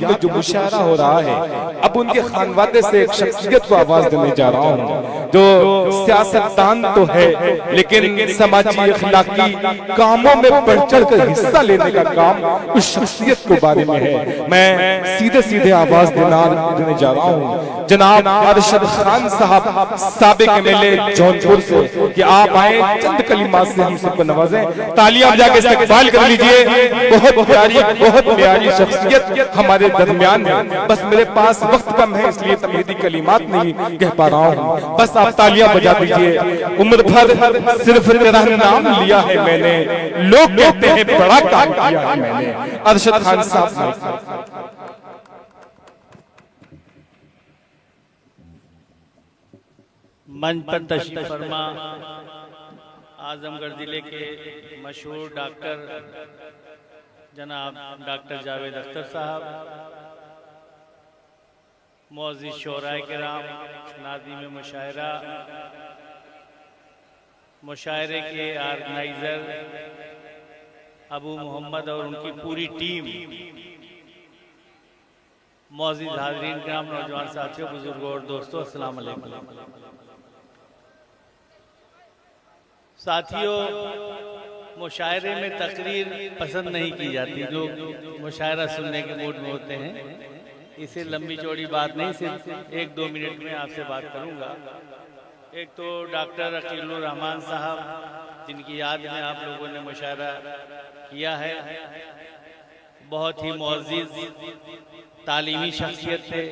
में जो मुशायरा हो रहा है, अब उनके खानवादे से एक शख्सियत को आवाज देने जा रहा हूँ जो सियासतदान तो है लेकिन समाजी अखलाकी कामों में बढ़ चढ़ कर हिस्सा लेने का काम उस शख्सियत के बारे में है। मैं सीधे सीधे आवाज देने जा रहा हूँ जनाब अरशद खान साहब साबिक एमएलए जौनपुर से कि आप आए चंद कलिमात से हम सबको नवाजें। तालियां जाके इस्तकबाल कर लीजिए। बहुत प्यारी शख्सियत हमारे दरमियान है। बस मेरे पास वक्त कम है इसलिए तमहीदी कलिमात नहीं कह पा रहा हूँ। बस आप तालियां बजा दीजिए। उम्र भर सिर्फ तेरा नाम लिया है मैंने, लोग कहते हैं बड़ा काम किया है मैंने। अरशद खान साहब मंच पर तशरीफ फरमा आजमगढ़ जिले के मशहूर डॉक्टर जनाब डॉक्टर जावेद अख्तर साहब, मुअज़्ज़िज़ शोराए किराम, नाज़िम मुशायरा, मुशायरे के ऑर्गेनाइज़र अबू मोहम्मद और उनकी पूरी टीम, मुअज़्ज़िज़ हाज़रीन किराम, नौजवान साथियों, बुजुर्गों और दोस्तों, अस्सलाम वालेकुम। साथियों, मुशायरे में तकरीर पसंद नहीं की जाती, लोग मुशायरा सुनने के मूड में होते हैं। इसे लंबी चौड़ी बात नहीं, सिर्फ 1-2 मिनट में आपसे बात करूंगा। एक तो डॉक्टर अकीलुर रहमान साहब जिनकी याद में आप लोगों ने मुशायरा किया है, बहुत ही मुअज़्ज़िज़ तालीमी शख्सियत थे।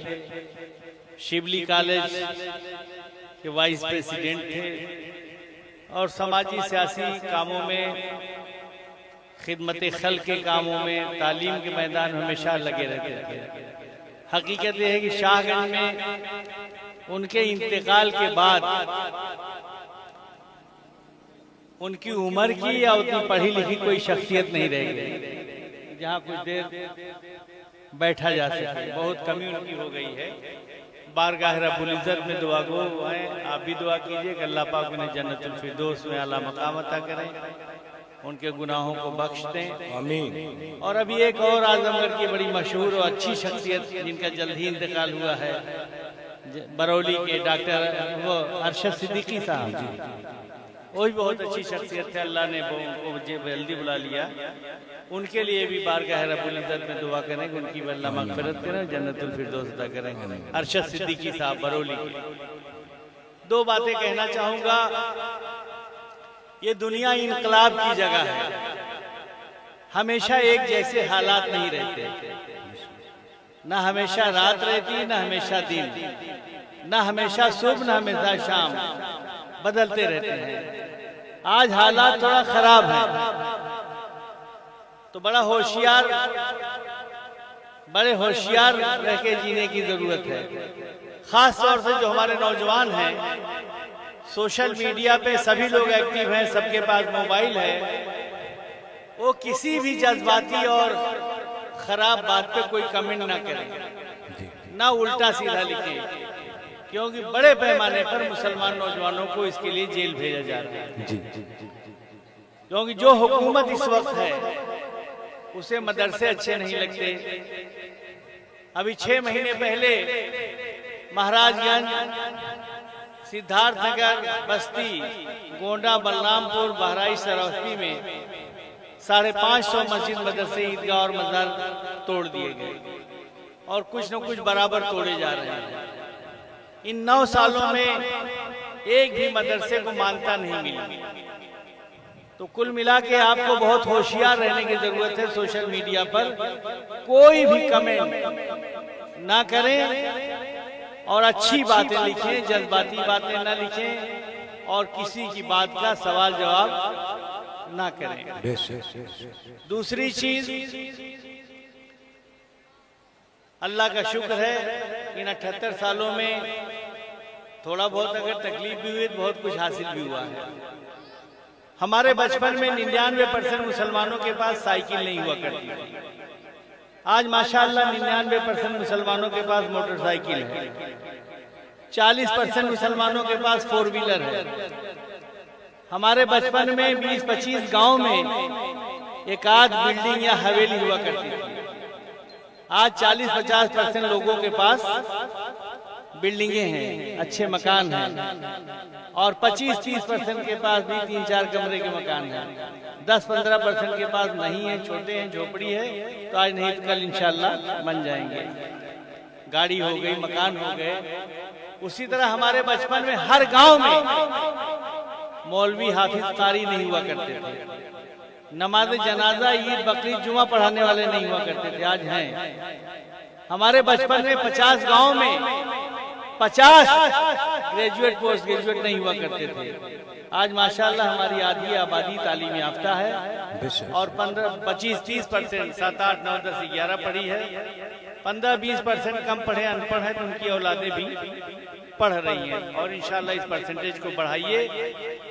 शिबली कॉलेज के वाइस प्रेसिडेंट थे और समाजी सियासी कामों में, खिदमत खल्क के कामों में, तालीम के मैदान में हमेशा लगे रहते थे। हकीकत यह है कि शाहगंज में उनके इंतकाल के बाद उनकी उम्र की या उतनी पढ़ी लिखी कोई शख्सियत नहीं रह गई जहाँ कुछ देर बैठा जा सके। बहुत कमी उनकी हो गई है। बारगाह रब्बुल इज़्ज़त में दुआ गो हैं, आप भी दुआ कीजिए कि अल्लाह पाक उन्हें जन्नतुल फिरदौस में आला मकाम अता करें, उनके गुनाहों को बख्श दें, आमीन। और अभी एक और आजमगढ़ की बड़ी मशहूर और अच्छी शख्सियत जिनका जल्द ही इंतकाल हुआ है, बरौली के डॉक्टर वो अरशद सिद्दीकी साहब, वो भी बहुत अच्छी शख्सियत थे। अल्लाह ने उनको जल्दी बुला लिया। उनके लिए भी बारगाह रब्बुल इज़्ज़त में दुआ करें कि उनकी अल्लाह मग़फ़िरत करें, जन्नतुल फिरदौस अता करें। अरशद सिद्दीकी साहब बरौली के। 2 बातें कहना चाहूँगा। ये दुनिया इनकलाब की जगह है। हमेशा एक जैसे हालात नहीं रहते, ना हमेशा रात रहती, ना हमेशा दिन, ना हमेशा सुबह, ना हमेशा शाम, बदलते रहते हैं। आज हालात थोड़ा खराब है तो बड़े होशियार रह के जीने की जरूरत है। खास तौर से जो हमारे नौजवान हैं, सोशल मीडिया पे सभी लोग एक्टिव हैं, सबके पास मोबाइल है, वो किसी भी जज्बाती और खराब बात पे कोई कमेंट ना करें, ना उल्टा सीधा लिखें, क्योंकि बड़े पैमाने पर मुसलमान नौजवानों को इसके लिए जेल भेजा जा रहा है। क्योंकि जो हुकूमत इस वक्त है उसे मदरसे अच्छे नहीं लगते। अभी 6 महीने पहले महाराजगंज, सिद्धार्थनगर, बस्ती, गोंडा, बलरामपुर, बहराइच, सरौस्ती में 550 मस्जिद, मदरसे, ईदगाह और मजार तोड़ दिए गए और कुछ न कुछ बराबर तोड़े जा रहे हैं। इन 9 सालों में एक भी मदरसे को मान्यता नहीं मिली। तो कुल मिला के आपको बहुत होशियार रहने की जरूरत है। सोशल मीडिया पर कोई भी कमेंट ना करें और अच्छी बातें लिखें, जज्बाती बातें ना लिखें और किसी की बात का सवाल जवाब ना करें। दूसरी चीज, अल्लाह का शुक्र है इन 78 सालों में थोड़ा बहुत अगर तकलीफ भी हुई तो बहुत कुछ हासिल भी हुआ है। हमारे बचपन में 99% मुसलमानों के पास साइकिल नहीं हुआ करती थी। आज माशाअल्लाह 99% मुसलमानों के पास मोटरसाइकिल है, 40% मुसलमानों के पास 4 व्हीलर है। हमारे बचपन में 20-25 गांव में एक आध बिल्डिंग या हवेली हुआ करती थी। आज 40-50% लोगों के पास बिल्डिंगे हैं, अच्छे मकान हैं, और 25-30% के पास भी 3-4 कमरे के मकान हैं। 10-15% के पास नहीं है, छोटे हैं, झोपड़ी है। तो आज नहीं तो कल इंशाल्लाह बन जाएंगे। गाड़ी हो गई, मकान हो गए। उसी तरह हमारे बचपन में हर गांव में मौलवी हाफिज कारी नहीं हुआ करते थे। नमाज जनाजा, ईद, बकरीद, जुमा पढ़ाने वाले नहीं हुआ करते थे, आज हैं। हमारे बचपन में 50 गांव में 50 ग्रेजुएट, पोस्ट ग्रेजुएट नहीं हुआ करते थे। आज माशाल्लाह हमारी आधी आबादी तालीम याफ्ता है, और 25-30%, 7, 8, 9, 10, 11 पढ़ी है। 15-20% कम पढ़े, अनपढ़ है, तो उनकी औलादें भी पढ़ रही हैं। और इंशाल्लाह इस परसेंटेज को बढ़ाइए।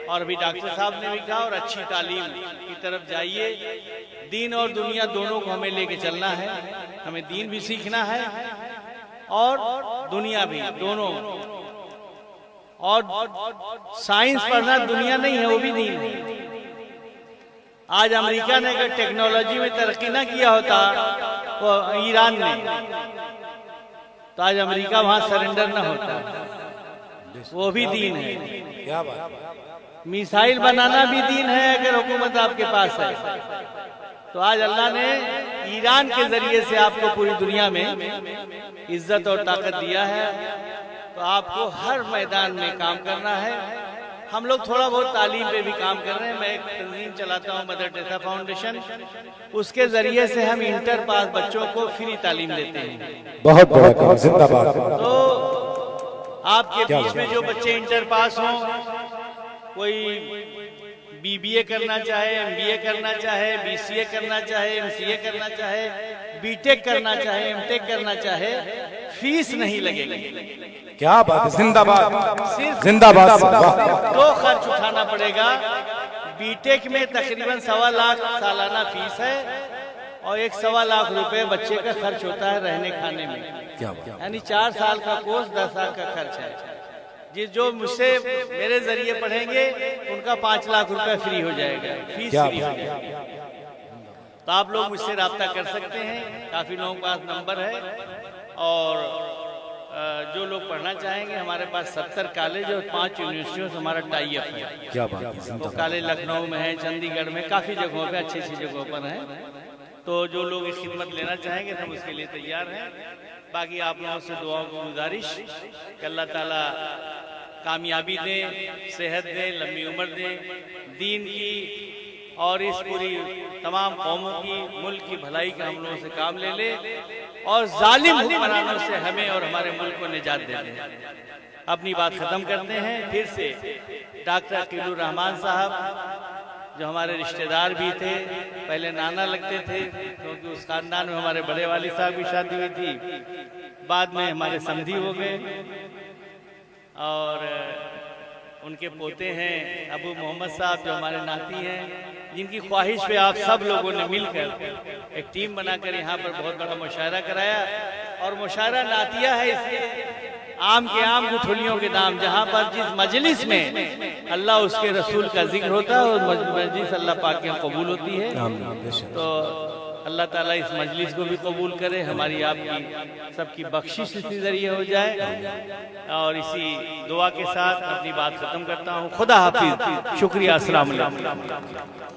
और अभी डॉक्टर साहब ने भी कहा, और अच्छी तालीम की तरफ जाइए। दीन और दुनिया दोनों को हमें लेके चलना है। हमें दीन भी सीखना है और दुनिया भी, दोनों। और साइंस पढ़ना दुनिया नहीं है, वो भी दीन है। आज अमेरिका ने अगर टेक्नोलॉजी में तरक्की ना किया होता, वो ईरान ने, तो आज अमेरिका वहां सरेंडर ना होता। वो भी दीन है। क्या बात। मिसाइल बनाना भी दीन है, अगर हुकूमत आपके पास है। तो आज अल्लाह ने ईरान के जरिए से आपको पूरी दुनिया में इज्जत और ताकत दिया है। तो आपको हर मैदान में काम करना है। हम लोग थोड़ा बहुत तालीम पे भी काम कर रहे हैं। मैं एक तंजीम चलाता हूँ, मदर टेरेसा फाउंडेशन। उसके जरिए से हम इंटर पास बच्चों को फ्री तालीम देते हैं। बहुत बड़ा काम, जिंदाबाद। तो आपके बीच में जो बच्चे इंटर पास हों, कोई बीबीए करना चाहे, एमबीए करना चाहे, बीसीए करना चाहे, एमसीए करना चाहे, बीटेक करना चाहे, एमटेक करना चाहे, फीस नहीं लगेगी। क्या बात है, जिंदाबाद, सिर्फ जिंदाबाद। 2 खर्च उठाना पड़ेगा। बीटेक में तकरीबन 1.25 लाख सालाना फीस है, और 1.25 लाख रुपए बच्चे का खर्च होता है रहने खाने में। यानी 4 साल का कोर्स 10 साल का खर्च है। जो मुझसे मेरे जरिए पढ़ेंगे उनका 5 लाख रुपए फ्री हो जाएगा, फीस फ्री हो जाएगी। तो आप लोग मुझसे राब्ता कर सकते हैं। काफी लोगों के पास नंबर है। और जो लोग पढ़ना चाहेंगे, हमारे पास 70 कॉलेज और 5 यूनिवर्सिटियों से हमारा टाई अप है। क्या बात है। तो कॉलेज लखनऊ में है, चंडीगढ़ में, काफी जगहों पे, अच्छी अच्छी जगहों पर है। तो जो लोग इस खिदमत लेना चाहेंगे हम उसके लिए तैयार हैं। बाकी आप लोगों से दुआओं की गुजारिश कि अल्लाह ताला कामयाबी दें, सेहत दें, लंबी उम्र दें, दीन की और इस पूरी तमाम कौमों की, मुल्क की भलाई का हम लोगों से काम ले ले, और जालिम हुक्मरानों से हमें और हमारे मुल्क को निजात दे दें। अपनी बात खत्म करते हैं। फिर से डॉक्टर अकीलुर रहमान साहब, जो हमारे रिश्तेदार भी थे, पहले नाना लगते थे, क्योंकि उस खानदान में हमारे बड़े वाली साहब की शादी हुई थी, बाद में हमारे समधी हो गए। और उनके पोते हैं अबू मोहम्मद साहब, जो हमारे नाती हैं, जिनकी ख्वाहिश पे आप सब लोगों ने मिलकर एक टीम बनाकर यहाँ पर बहुत बड़ा मुशायरा कराया। और मुशायरा नातिया है, इसलिए आम के आम गुठलियों के दाम, जहाँ पर जिस मजलिस में अल्लाह उसके रसूल का जिक्र होता है, और मजलिस अल्लाह पाक के यहाँ कबूल होती है। तो अल्लाह ताला इस मजलिस को भी कबूल करे, हमारी आपकी सबकी बख्शिश इसी जरिए हो जाए। और इसी दुआ के साथ अपनी बात खत्म करता हूँ। खुदा हाफिज, शुक्रिया, अस्सलाम वालेकुम।